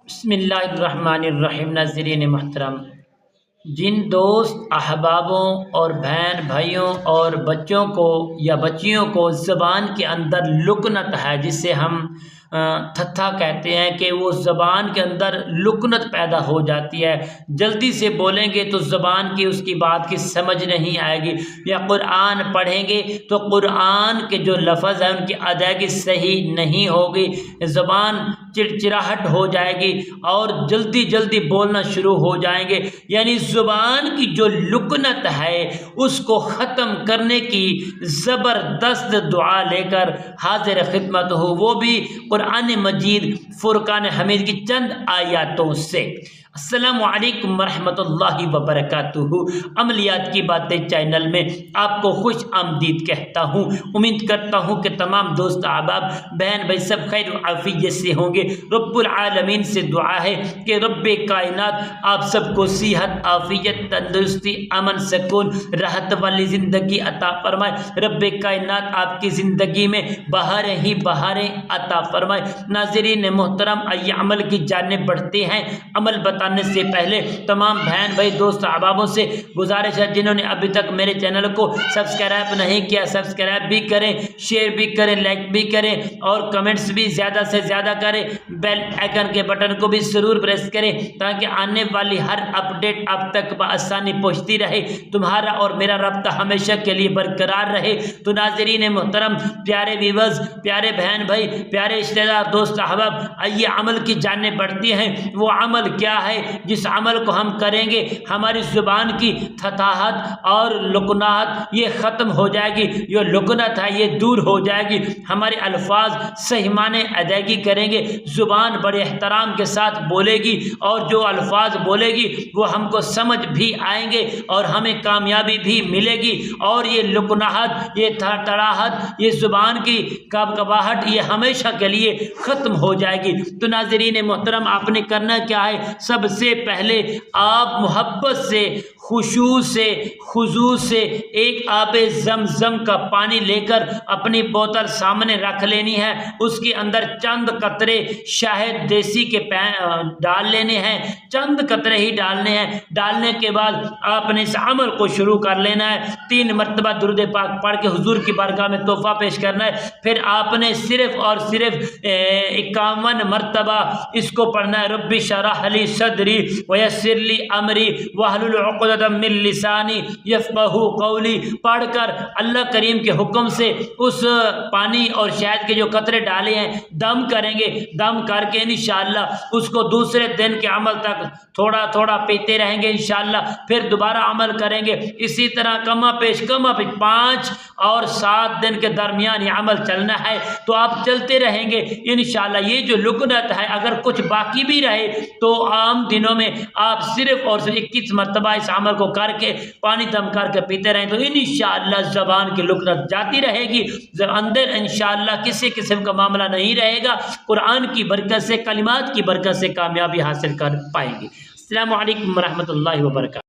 بسم اللہ الرحمن الرحیم۔ ناظرین محترم، جن دوست احبابوں اور بہن بھائیوں اور بچوں کو یا بچیوں کو زبان کے اندر لکنت ہے، جسے ہم تھتھا کہتے ہیں، کہ وہ زبان کے اندر لکنت پیدا ہو جاتی ہے، جلدی سے بولیں گے تو زبان کی اس کی بات کی سمجھ نہیں آئے گی، یا قرآن پڑھیں گے تو قرآن کے جو لفظ ہیں ان کی ادائیگی صحیح نہیں ہوگی، زبان چڑچڑاہٹ ہو جائے گی اور جلدی جلدی بولنا شروع ہو جائیں گے۔ یعنی زبان کی جو لکنت ہے اس کو ختم کرنے کی زبردست دعا لے کر حاضر خدمت ہو، وہ بھی قرآن مجید فرقان حمید کی چند آیاتوں سے۔ السلام علیکم ورحمۃ اللہ وبرکاتہ۔ عملیات کی باتیں چینل میں آپ کو خوش آمدید کہتا ہوں۔ امید کرتا ہوں کہ تمام دوست احباب بہن بھائی سب خیر و عافیت سے ہوں گے۔ رب العالمین سے دعا ہے کہ رب کائنات آپ سب کو صحت، عافیت، تندرستی، امن، سکون، راحت والی زندگی عطا فرمائے۔ رب کائنات آپ کی زندگی میں بہاریں ہی بہاریں عطا فرمائے۔ ناظرین محترم، آئیے عمل کی جانب بڑھتے ہیں۔ عمل بتانے سے پہلے تمام بہن بھائی دوست احبابوں سے گزارش ہے، جنہوں نے ابھی تک میرے چینل کو سبسکرائب نہیں کیا، سبسکرائب بھی کریں، شیئر بھی کریں، لائک بھی کریں اور کمنٹس بھی زیادہ سے زیادہ کریں۔ بیل آئیکن کے بٹن کو بھی ضرور پریس کریں تاکہ آنے والی ہر اپڈیٹ آپ تک بآسانی پہنچتی رہے، تمہارا اور میرا رابطہ ہمیشہ کے لیے برقرار رہے۔ تو ناظرین محترم، پیارے ویورز، پیارے بہن بھائی، پیارے رشتہ دار، دوست احباب، آئیے عمل کی جانب بڑھتی ہیں۔ وہ عمل کیا ہے جس عمل کو ہم کریں گے ہماری زبان کی تھتھاہٹ اور لکنات یہ ختم ہو جائے گی، یہ لکنت ہے یہ دور ہو جائے گی، ہمارے الفاظ صحیح معنی ادائیگی کریں گے، زبان بڑے احترام کے ساتھ بولے گی اور جو الفاظ بولے گی وہ ہم کو سمجھ بھی آئیں گے اور ہمیں کامیابی بھی ملے گی، اور یہ لکناہٹ، یہ تڑاہٹ، یہ زبان کی کبکباہٹ یہ ہمیشہ کے لیے ختم ہو جائے گی۔ تو ناظرین محترم، آپ نے کرنا کیا ہے؟ سب سے پہلے آپ محبت سے، خشوع سے، خضوع سے ایک آب زمزم کا پانی لے کر اپنی بوتل سامنے رکھ لینی ہے، اس کے اندر چند قطرے شہد دیسی کے ڈال لینے ہیں، چند قطرے ہی ڈالنے ہیں۔ ڈالنے کے بعد آپ نے اس عمل کو شروع کر لینا ہے، 3 مرتبہ درود پاک پڑھ کے حضور کی بارگاہ میں تحفہ پیش کرنا ہے۔ پھر آپ نے صرف اور صرف 51 مرتبہ اس کو پڑھنا ہے، رب اشرح لی صدری ویسر لی امری واحلل عقدۃ من لسانی یفقہوا قولی، پڑھ کر اللہ کریم کے حکم سے اس پانی اور شہد کے جو قطرے ڈالے ہیں دم کریں گے۔ دم کر کے انشاءاللہ اس کو دوسرے دن کے عمل تک تھوڑا تھوڑا پیتے رہیں گے انشاءاللہ، پھر دوبارہ عمل کریں گے۔ اسی طرح کما پیش 5 اور 7 دن کے درمیان یہ عمل چلنا ہے، تو آپ چلتے رہیں گے انشاءاللہ۔ یہ جو لکنت ہے اگر کچھ باقی بھی رہے تو عام دنوں میں آپ صرف اور صرف 21 مرتبہ اس عمل کو کر کے پانی دم کر کے پیتے رہیں تو انشاءاللہ زبان کی لکنت جاتی رہے گی، اندر انشاءاللہ کسی قسم کا معاملہ نہیں رہے گا، قرآن کی برکت سے، کلمات کی برکت سے کامیابی حاصل کر پائیں گے۔ السلام علیکم ورحمۃ اللہ وبرکاتہ۔